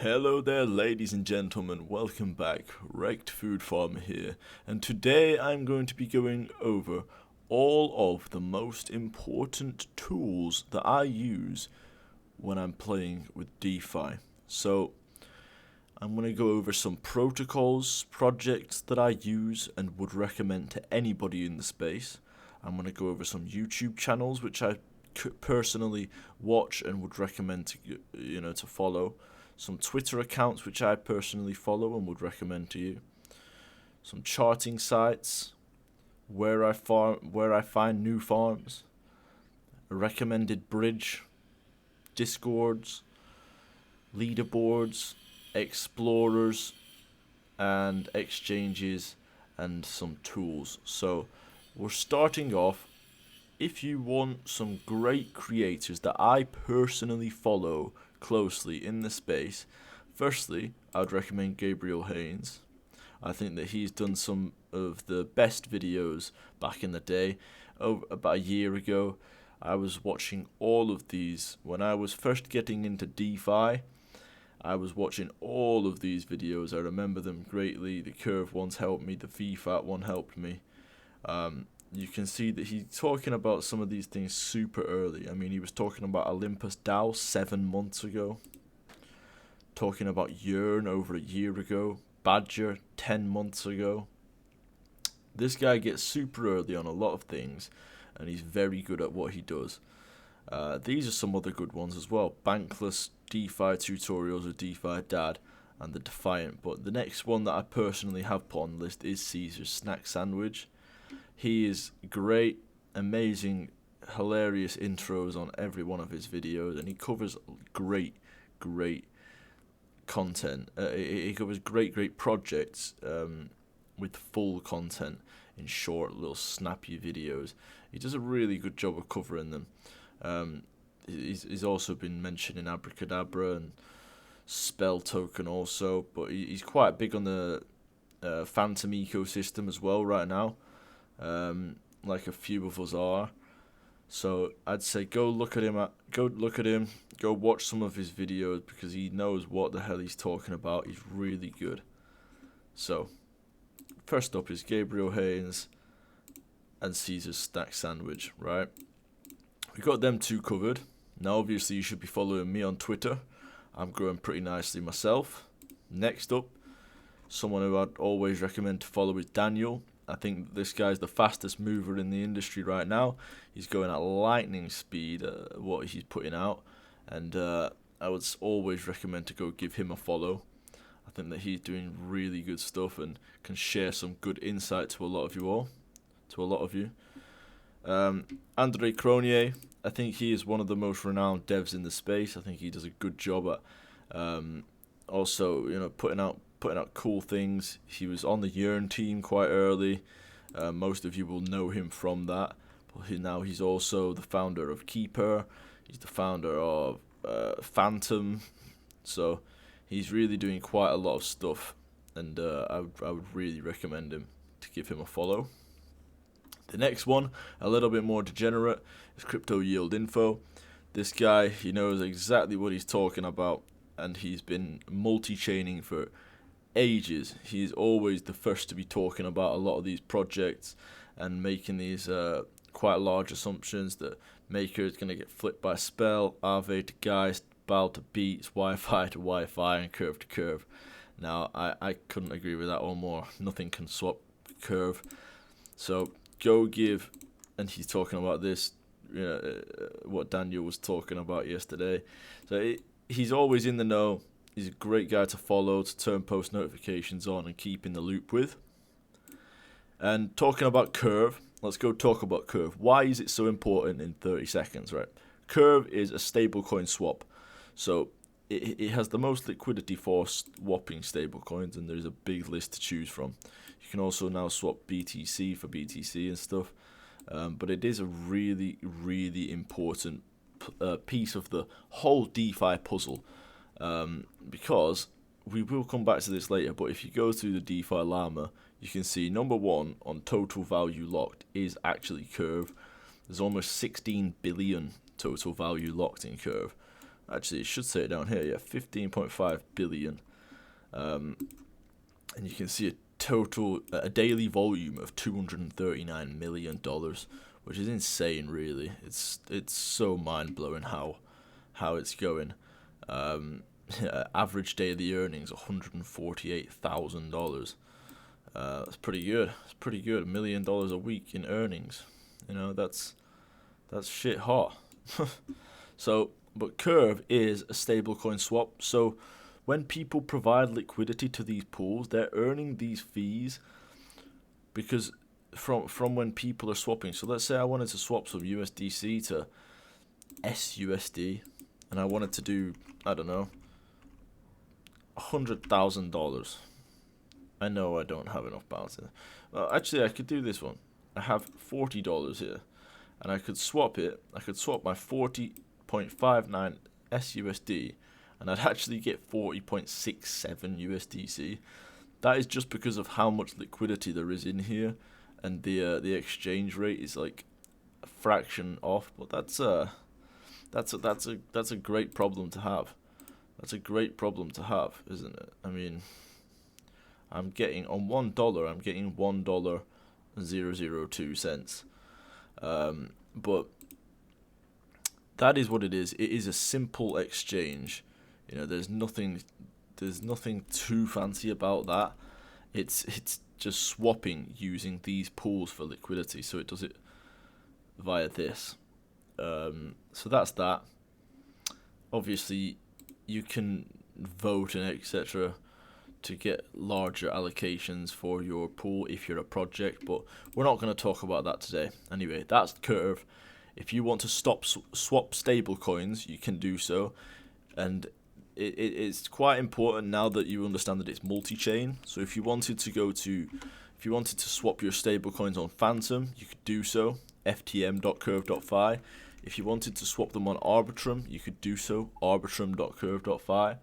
Hello there, ladies and gentlemen, welcome back. Wrecked Food Farmer here, and today I'm going to be going over all of the most important tools that I use when I'm playing with DeFi. So I'm going to go over some protocols, projects that I use and would recommend to anybody in the space. I'm going to go over some YouTube channels which I personally watch and would recommend to follow. Some Twitter accounts which I personally follow and would recommend to you. Some charting sites, where I find new farms, a recommended bridge, discords, leaderboards, explorers, and exchanges, and some tools. So we're starting off. If you want some great creators that I personally follow closely in the space, firstly, I'd recommend Gabriel Haynes. I think that he's done some of the best videos back in the day. About a year ago, I was watching all of these. When I was first getting into DeFi, I was watching all of these videos. I remember them greatly. The Curve ones helped me. The VFAT one helped me. You can see that he's talking about some of these things super early. I mean, he was talking about Olympus DAO 7 months ago. Talking about Yearn over a year ago. Badger 10 months ago. This guy gets super early on a lot of things, and he's very good at what he does. These are some other good ones as well. Bankless DeFi tutorials with DeFi Dad and the Defiant. But the next one that I personally have put on the list is Caesar's Snack Sandwich. He is great, amazing, hilarious intros on every one of his videos, and he covers great content. He covers great projects with full content in short, little snappy videos. He does a really good job of covering them. He's also been mentioning Abracadabra and Spell Token also, but he's quite big on the Phantom ecosystem as well right now. Like a few of us are. So I'd say go look at him, go watch some of his videos, because he knows what the hell he's talking about. He's really good. So first up is Gabriel Haynes and Caesar's Snack Sandwich, right? We got them two covered. Now obviously you should be following me on Twitter. I'm growing pretty nicely myself. Next up, someone who I'd always recommend to follow is Daniel. I think this guy's the fastest mover in the industry right now. He's going at lightning speed at what he's putting out, and I would always recommend to go give him a follow. I think that he's doing really good stuff and can share some good insight to a lot of you. Andre Cronier, I think he is one of the most renowned devs in the space. I think he does a good job at also putting out cool things. He was on the Yearn team quite early. Most of you will know him from that. But now he's also the founder of Keeper. He's the founder of Phantom. So he's really doing quite a lot of stuff, and I would really recommend him to give him a follow. The next one, a little bit more degenerate, is Crypto Yield Info. This guy, he knows exactly what he's talking about, and he's been multi-chaining for ages. He's always the first to be talking about a lot of these projects and making these quite large assumptions that Maker is going to get flipped by Spell, Aave to Geist, Bal to Beats, Wi-Fi to Wi-Fi, and Curve to Curve. Now, I couldn't agree with that one more. Nothing can swap Curve. So go give, and he's talking about this, what Daniel was talking about yesterday. So he's always in the know. He's a great guy to follow, to turn post notifications on and keep in the loop with. And talking about Curve, let's go talk about Curve. Why is it so important in 30 seconds, right? Curve is a stablecoin swap. So it has the most liquidity for swapping stablecoins, and there's a big list to choose from. You can also now swap BTC for BTC and stuff. But it is a really important piece of the whole DeFi puzzle. Because we will come back to this later, but if you go through the DeFi Llama, you can see number one on total value locked is actually Curve. There's almost 16 billion total value locked in Curve. Actually, it should say it down here. Yeah, 15.5 billion. And you can see a daily volume of $239 million, which is insane, really. It's so mind blowing how it's going. Average daily earnings $148,000. That's pretty good. It's pretty good. $1 million a week in earnings. You know, that's shit hot. So, but Curve is a stablecoin swap. So, when people provide liquidity to these pools, they're earning these fees because from when people are swapping. So let's say I wanted to swap some USDC to SUSD, and I wanted to do, I don't know, $100,000. I know I don't have enough balance in it. Well, actually, I could do this one. I have $40 here, and I could swap it. I could swap my 40.59 SUSD, and I'd actually get 40.67 USDC. That is just because of how much liquidity there is in here, and the exchange rate is like a fraction off. But that's a great problem to have. That's a great problem to have, isn't it? I mean, I'm getting on $1. I'm getting $1.002. But that is what it is. It is a simple exchange. You know, there's nothing too fancy about that. It's just swapping using these pools for liquidity. So it does it via this. So that's that. Obviously, you can vote and etc. to get larger allocations for your pool if you're a project, but we're not going to talk about that today. Anyway, that's Curve. If you want to swap stable coins, you can do so, and it's quite important now that you understand that it's multi-chain. So if you wanted to swap your stable coins on Phantom, you could do so, ftm.curve.fi. If you wanted to swap them on Arbitrum, you could do so, arbitrum.curve.fi.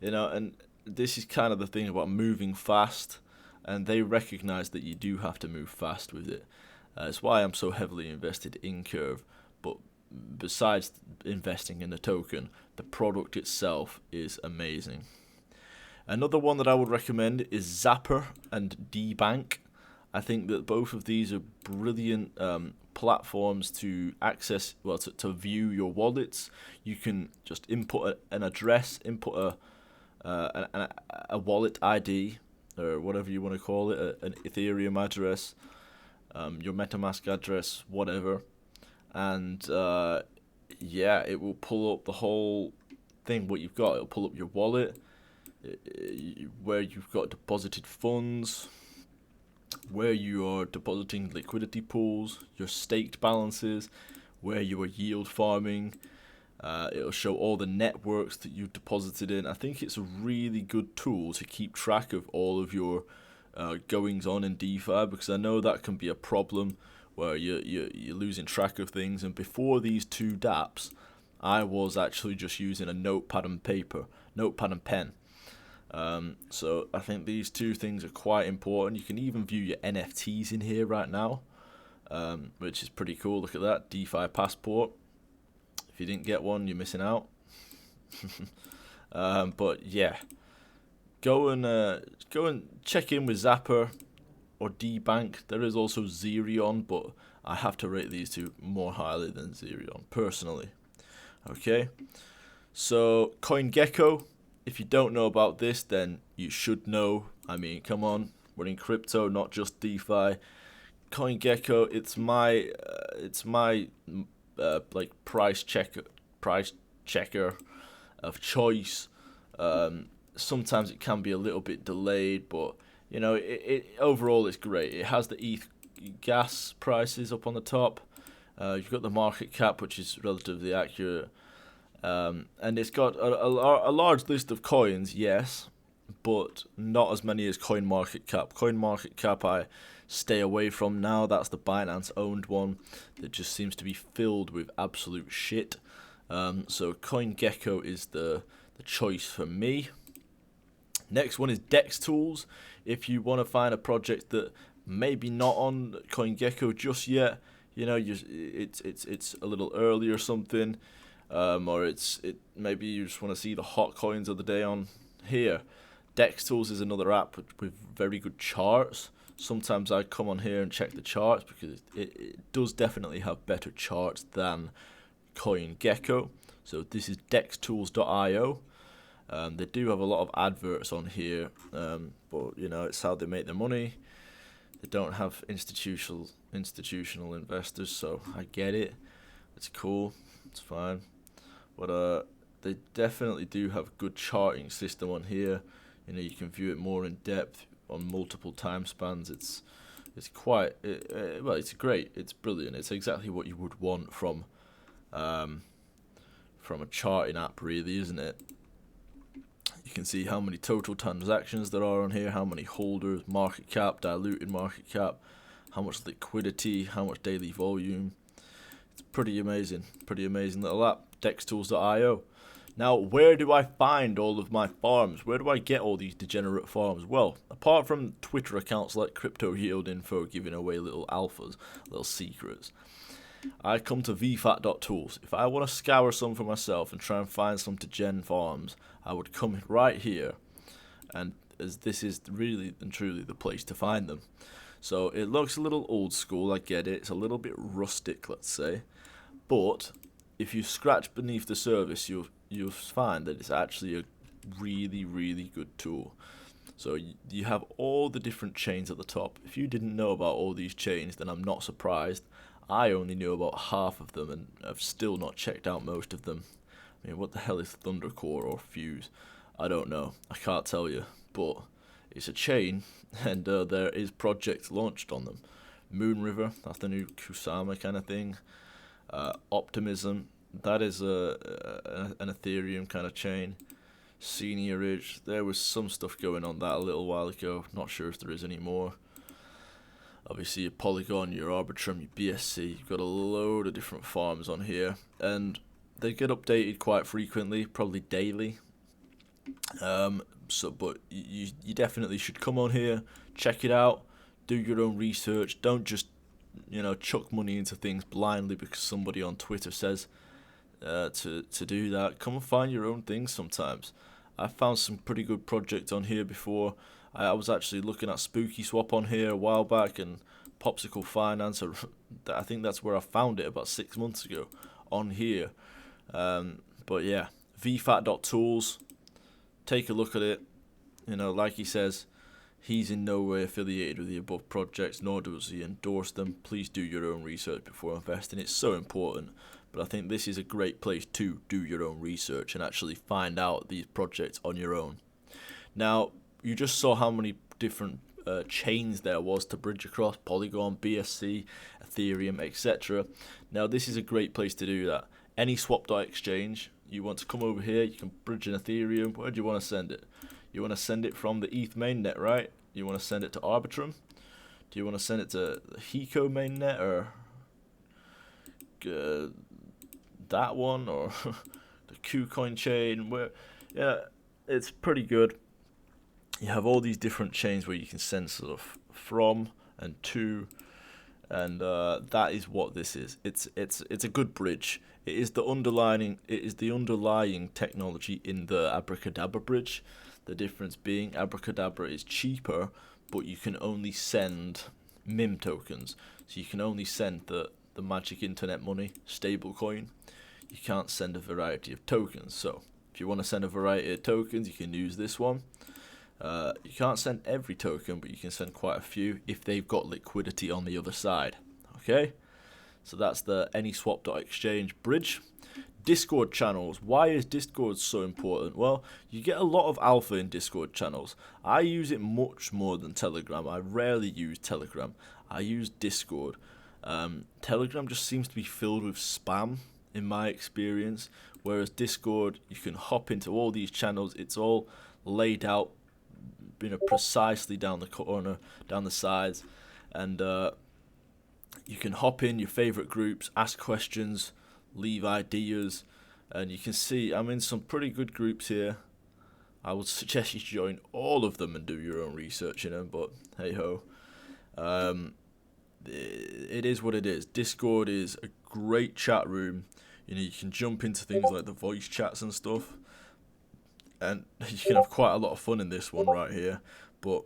You know, and this is kind of the thing about moving fast, and they recognize that you do have to move fast with it. It's why I'm so heavily invested in Curve. But besides investing in the token, the product itself is amazing. Another one that I would recommend is Zapper and DBank. I think that both of these are brilliant platforms to access, to view your wallets. You can just input an address, input a wallet ID, or whatever you want to call it, an Ethereum address, your MetaMask address, whatever, and it will pull up the whole thing. What you've got, it'll pull up your wallet, where you've got deposited funds, where you are depositing liquidity pools, your staked balances, where you are yield farming. It'll show all the networks that you've deposited in. I think it's a really good tool to keep track of all of your goings on in DeFi, because I know that can be a problem where you're losing track of things. And before these two dApps, I was actually just using a notepad and pen. So I think these two things are quite important. You can even view your NFTs in here right now, which is pretty cool. Look at that, DeFi passport. If you didn't get one, you're missing out. But yeah, go and check in with Zapper or DBank. There is also Zerion, but I have to rate these two more highly than Zerion personally. Okay, so CoinGecko. If you don't know about this, then you should know. I mean, come on, we're in crypto, not just DeFi. CoinGecko, it's my like price checker of choice. Sometimes it can be a little bit delayed, but you know, it overall it's great. It has the ETH gas prices up on the top. You've got the market cap, which is relatively accurate. And it's got a large list of coins, yes, but not as many as CoinMarketCap. CoinMarketCap I stay away from now. That's the Binance-owned one that just seems to be filled with absolute shit. So CoinGecko is the choice for me. Next one is Dextools. If you want to find a project that maybe not on CoinGecko just yet, you know, it's a little early or something, or maybe you just want to see the hot coins of the day on here. Dextools is another app with very good charts. Sometimes I come on here and check the charts because it does definitely have better charts than CoinGecko. So this is dextools.io. They do have a lot of adverts on here, but it's how they make their money. They don't have institutional investors, so I get it. It's cool. It's fine. But they definitely do have good charting system on here. You can view it more in depth on multiple time spans. It's quite it's great. It's brilliant. It's exactly what you would want from a charting app, really, isn't it? You can see how many total transactions there are on here, how many holders, market cap, diluted market cap, how much liquidity, how much daily volume. It's pretty amazing little app. Dextools.io. Now, where do I find all of my farms? Where do I get all these degenerate farms? Well, apart from Twitter accounts like Crypto Yield Info giving away little alphas, little secrets, I come to vfat.tools. If I want to scour some for myself and try and find some degen farms, I would come right here, and as this is really and truly the place to find them. So it looks a little old school, I get it. It's a little bit rustic, let's say, but if you scratch beneath the surface, you'll find that it's actually a really, really good tool. So you have all the different chains at the top. If you didn't know about all these chains, then I'm not surprised. I only knew about half of them, and I've still not checked out most of them. I mean, what the hell is Thundercore or Fuse? I don't know. I can't tell you. But it's a chain, and there is projects launched on them. Moon River, that's the new Kusama kind of thing. Optimism, that is an Ethereum kind of chain. Senior Ridge, there was some stuff going on that a little while ago. Not sure if there is any more. Obviously, your Polygon, your Arbitrum, your BSC, you've got a load of different farms on here, and they get updated quite frequently, probably daily. But you definitely should come on here, check it out, do your own research. Don't just chuck money into things blindly because somebody on Twitter says to do that. Come and find your own things sometimes. I found some pretty good projects on here before. I was actually looking at Sushi Swap on here a while back, and Popsicle Finance. I think that's where I found it about 6 months ago on here. But yeah, vfat.tools. Take a look at it. Like he says, he's in no way affiliated with the above projects, nor does he endorse them. Please do your own research before investing. It's so important. But I think this is a great place to do your own research and actually find out these projects on your own. Now, you just saw how many different chains there was to bridge across: Polygon, BSC, Ethereum, etc. Now, this is a great place to do that. AnySwap.exchange, you want to come over here, you can bridge an Ethereum. Where do you want to send it? You want to send it from the ETH mainnet, right? You want to send it to Arbitrum? Do you want to send it to the Hiko mainnet, or that one, or the KuCoin chain? It's pretty good. You have all these different chains where you can send sort of from and to, and that is what this is. It's a good bridge. It is the underlying technology in the Abracadabra bridge. The difference being Abracadabra is cheaper, but you can only send MIM tokens. So you can only send the magic internet money, stablecoin. You can't send a variety of tokens. So if you want to send a variety of tokens, you can use this one. You can't send every token, but you can send quite a few if they've got liquidity on the other side. Okay, so that's the AnySwap.exchange bridge. Discord channels. Why is Discord so important? Well, you get a lot of alpha in Discord channels. I use it much more than Telegram. I rarely use Telegram. I use Discord. Telegram just seems to be filled with spam in my experience, whereas Discord, you can hop into all these channels. It's all laid out precisely down the corner, down the sides, and you can hop in your favorite groups, ask questions, leave ideas, and you can see I'm in some pretty good groups here. I would suggest you join all of them and do your own research in them, but hey ho, it is what it is. Discord is a great chat room. You can jump into things like the voice chats and stuff, and you can have quite a lot of fun in this one right here. But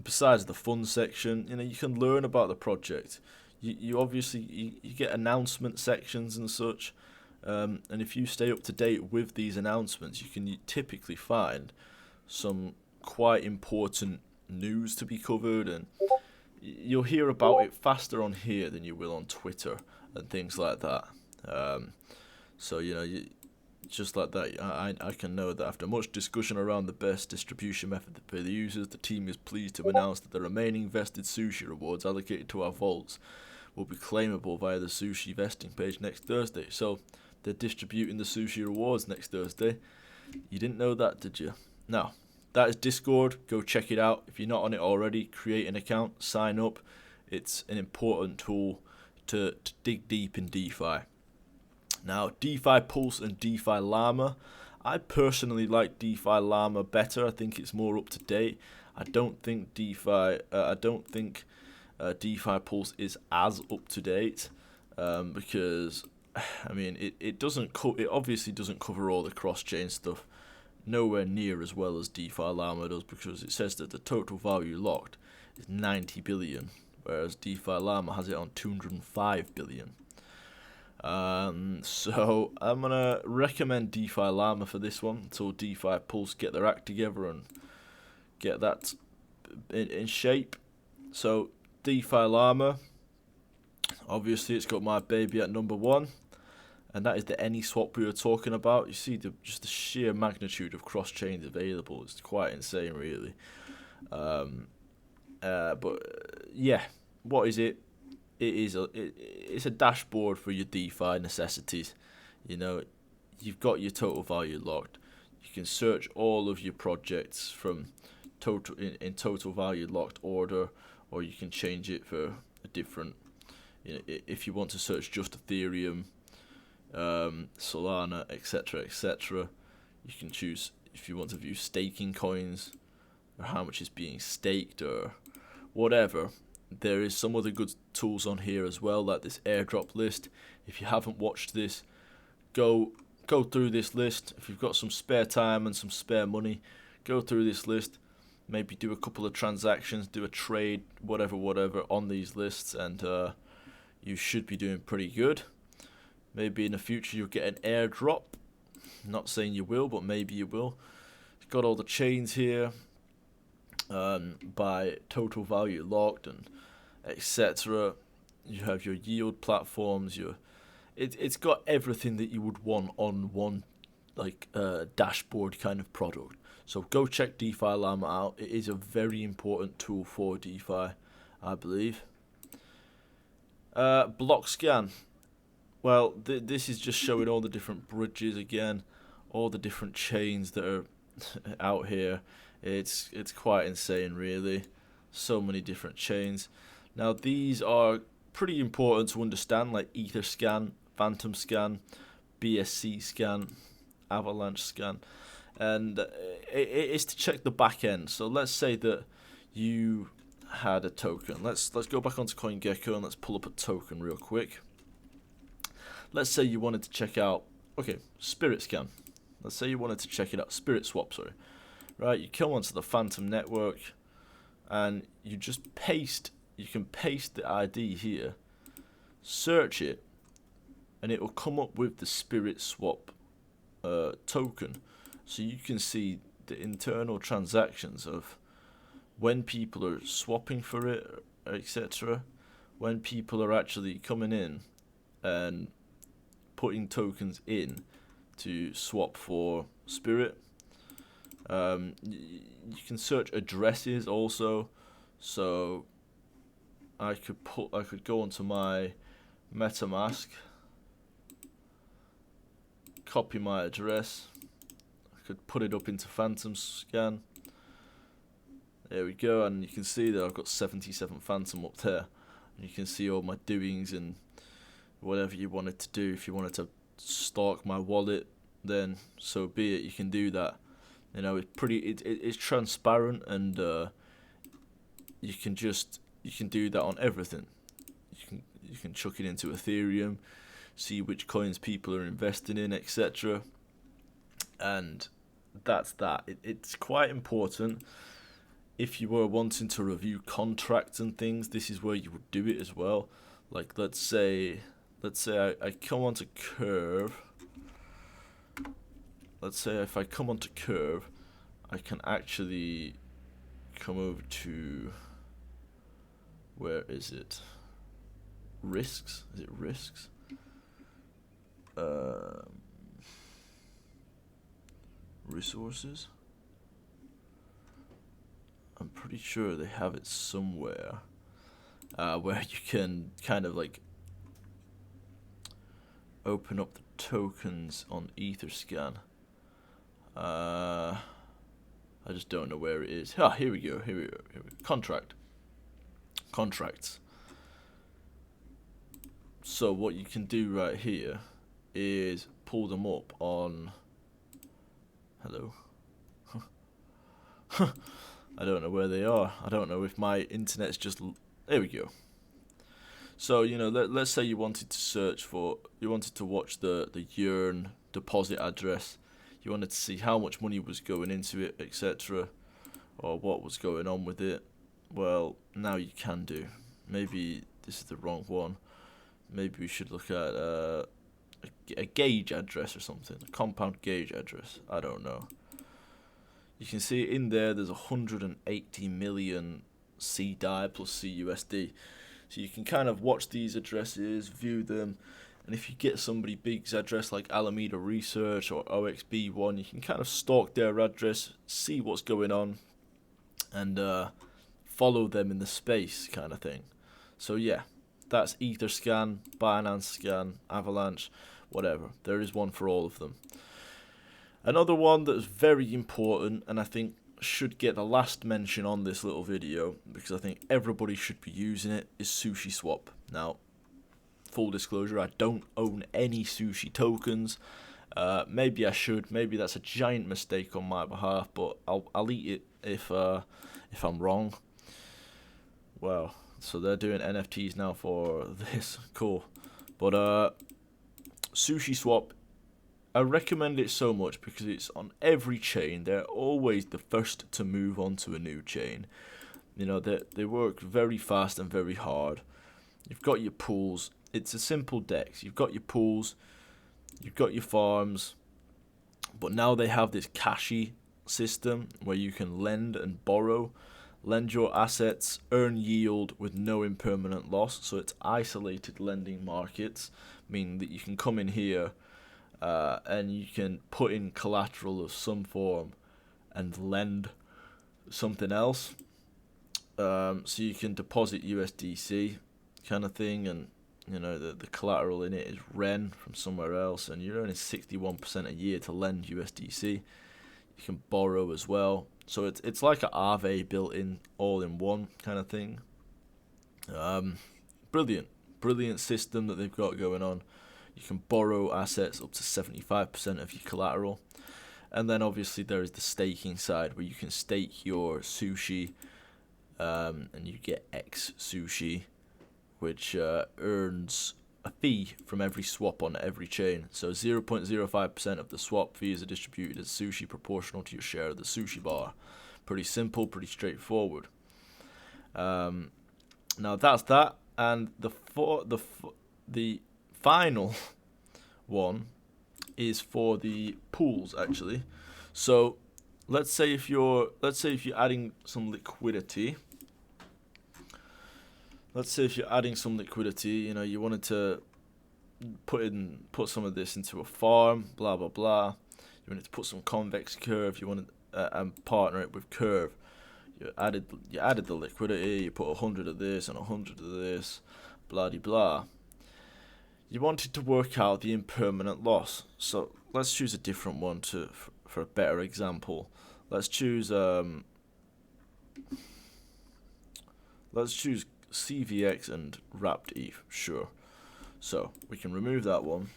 besides the fun section, you can learn about the project. You obviously you get announcement sections and such, and if you stay up to date with these announcements, you can typically find some quite important news to be covered, and you'll hear about it faster on here than you will on Twitter and things like that. So just like that, I can know that after much discussion around the best distribution method for the users, the team is pleased to announce that the remaining vested sushi rewards allocated to our vaults will be claimable via the sushi vesting page next Thursday. So they're distributing the sushi rewards next Thursday. You didn't know that, did you? Now, that is Discord. Go check it out. If you're not on it already, create an account, sign up. It's an important tool to dig deep in DeFi. Now, DeFi Pulse and DeFi Llama. I personally like DeFi Llama better. I think it's more up to date. I don't think DeFi Pulse is as up to date because it obviously doesn't cover all the cross-chain stuff. Nowhere near as well as DeFi Llama does, because it says that the total value locked is 90 billion, whereas DeFi Llama has it on 205 billion. So I'm gonna recommend DeFi Llama for this one until DeFi Pulse get their act together and get that in shape. So DeFi Llama, obviously it's got my baby at number 1. And that is the AnySwap we were talking about. You see just the sheer magnitude of cross-chains available. It's quite insane, really. But yeah, what is it? It's a dashboard for your DeFi necessities. You've got your total value locked. You can search all of your projects from in total value locked order, or you can change it for a different. If you want to search just Ethereum, Solana, etc. You can choose if you want to view staking coins or how much is being staked or whatever. There is some other good tools on here as well, like this airdrop list. If you haven't watched this, go through this list. If you've got some spare time and some spare money, go through this list. Maybe do a couple of transactions, do a trade, whatever on these lists, and you should be doing pretty good. Maybe in the future you'll get an airdrop. Not saying you will, but maybe you will. It's got all the chains here by total value locked and etc. You have your yield platforms. It's got everything that you would want on one dashboard kind of product. So go check DeFi Llama out. It is a very important tool for DeFi, I believe. Block scan. Well, this is just showing all the different bridges again, all the different chains that are out here. It's quite insane, really. So many different chains. Now, these are pretty important to understand, like Ether scan, Phantom scan, BSC scan, Avalanche scan, and it's to check the back end. So let's say that you had a token. Let's go back onto CoinGecko and let's pull up a token real quick. Let's say you wanted to check out, Spirit Scan. Let's say you wanted to check it out, Spirit Swap, sorry. Right, you come onto the Phantom network, and you can paste the ID here, search it, and it will come up with the Spirit Swap token. So you can see the internal transactions of when people are swapping for it, etc. When people are actually coming in and putting tokens in to swap for Spirit. You can search addresses also. So I could go onto my MetaMask, copy my address. I could put it up into Phantom scan. There we go, and you can see that I've got 77 Phantom up there. And you can see all my doings and whatever you wanted to do. If you wanted to stalk my wallet, then so be it. You can do that. It's transparent, and you can do that on everything. You can chuck it into Ethereum. see which coins people are investing in, etc. And that's that. It's quite important. If you were wanting to review contracts and things, this is where you would do it as well. Like let's say I come onto Curve. Let's say if I come onto Curve, I can actually come over to, where is it? Risks? Is it risks? Resources? I'm pretty sure they have it somewhere where you can kind of like open up the tokens on Etherscan. I just don't know where it is. Ah, here we go. Contracts. So what you can do right here is pull them up on. Hello. I don't know where they are. I don't know if my internet's just. There we go. So let's say you wanted to watch the Yearn deposit address. You wanted to see how much money was going into it, etc., or what was going on with it. Well, now you can do. Maybe this is the wrong one. Maybe we should look at a gauge address or something, a compound gauge address. I don't know. You can see in there there's 180 million CDI plus CUSD. So you can kind of watch these addresses, view them, and if you get somebody big's address like Alameda Research or OXB1, you can kind of stalk their address, see what's going on, and follow them in the space kind of thing. So yeah, that's Etherscan, Binance Scan, Avalanche, whatever. There is one for all of them. Another one that's very important, and I think should get the last mention on this little video, because I think everybody should be using it, is Sushi Swap. Now, full disclosure, I don't own any sushi tokens. Maybe I should. Maybe that's a giant mistake on my behalf, but I'll eat it if I'm wrong. Wow. So they're doing NFTs now for this. Cool. But Sushi Swap, I recommend it so much because it's on every chain. They're always the first to move on to a new chain. They work very fast and very hard. You've got your pools. It's a simple DEX. You've got your pools, you've got your farms, but now they have this cashy system where you can lend and borrow, lend your assets, earn yield with no impermanent loss. So it's isolated lending markets, meaning that you can come in here and you can put in collateral of some form and lend something else. So you can deposit USDC kind of thing, and the collateral in it is REN from somewhere else, and you're earning 61% a year to lend USDC. You can borrow as well, so it's like an Aave built in, all in one kind of thing. Brilliant system that they've got going on. You can borrow assets up to 75% of your collateral, and then obviously there is the staking side where you can stake your sushi, and you get X sushi, which earns a fee from every swap on every chain. So 0.05% of the swap fees are distributed as sushi proportional to your share of the sushi bar. Pretty simple, pretty straightforward. Now that's that, and the final one is for the pools actually. So let's say if you're adding some liquidity. Let's say if you're adding some liquidity, you wanted to put some of this into a farm, blah blah blah. You wanted to put some convex curve. You wanted and partner it with curve. You added the liquidity. You put 100 of this and 100 of this, blah de blah. You wanted to work out the impermanent loss. So let's choose a different one for a better example. Let's choose CVX and wrapped ETH, sure. So we can remove that one.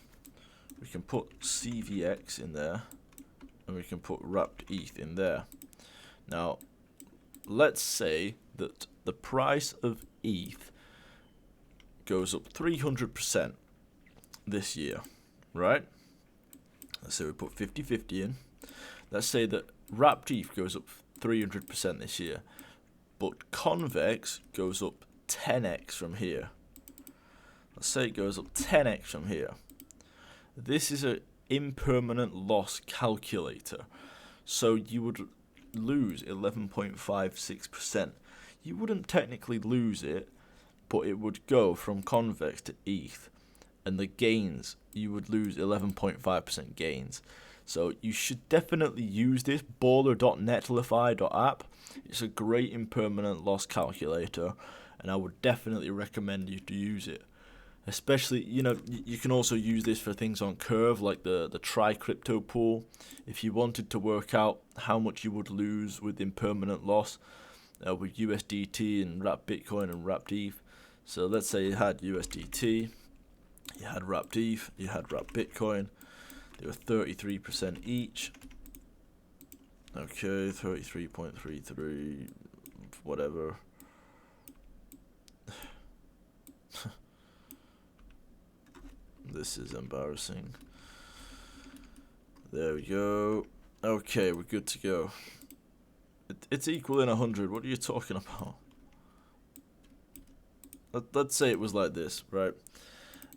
We can put CVX in there, and we can put wrapped ETH in there. Now, let's say that the price of ETH goes up 300%, this year, right? Let's say we put 50-50 in. Let's say that wrapped ETH goes up 300% this year, but convex goes up 10x from here. Let's say it goes up 10x from here. This is an impermanent loss calculator. So you would lose 11.56%. You wouldn't technically lose it, but it would go from convex to ETH. And the gains, you would lose 11.5% gains. So you should definitely use this baller.netlify.app. It's a great impermanent loss calculator, and I would definitely recommend you to use it. Especially, you can also use this for things on Curve, like the Try Crypto pool. If you wanted to work out how much you would lose with impermanent loss with USDT and wrapped Bitcoin and wrapped ETH. So let's say you had USDT, you had wrapped ETH, you had wrapped Bitcoin. They were 33% each. Okay, 33.33, whatever. This is embarrassing. There we go. Okay, we're good to go. It's equal in 100. What are you talking about? Let's say it was like this, right?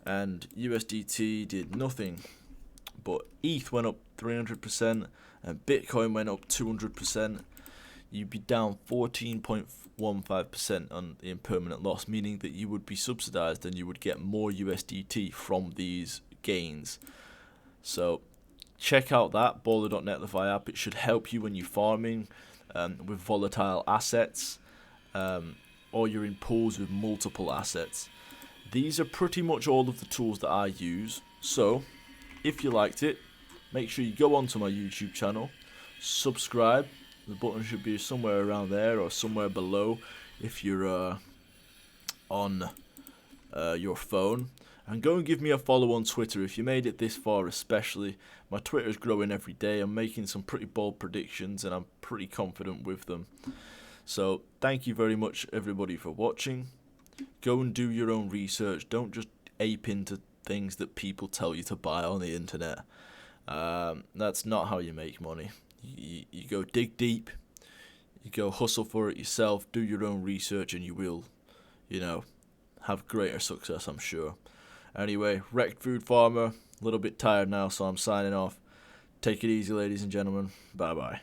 And USDT did nothing, but ETH went up 300% and Bitcoin went up 200%. You'd be down 14.15% on the impermanent loss, meaning that you would be subsidized and you would get more USDT from these gains. So check out that baller.netlify app. It should help you when you're farming with volatile assets, or you're in pools with multiple assets. These are pretty much all of the tools that I use. So if you liked it, make sure you go onto my YouTube channel, subscribe. The button should be somewhere around there or somewhere below if you're on your phone. And go and give me a follow on Twitter if you made it this far especially. My Twitter is growing every day. I'm making some pretty bold predictions and I'm pretty confident with them. So thank you very much everybody for watching. Go and do your own research. Don't just ape into things that people tell you to buy on the internet. That's not how you make money. You go dig deep, you go hustle for it yourself, do your own research, and you will, have greater success, I'm sure. Anyway, Wrecked Food Farmer, a little bit tired now, so I'm signing off. Take it easy, ladies and gentlemen. Bye-bye.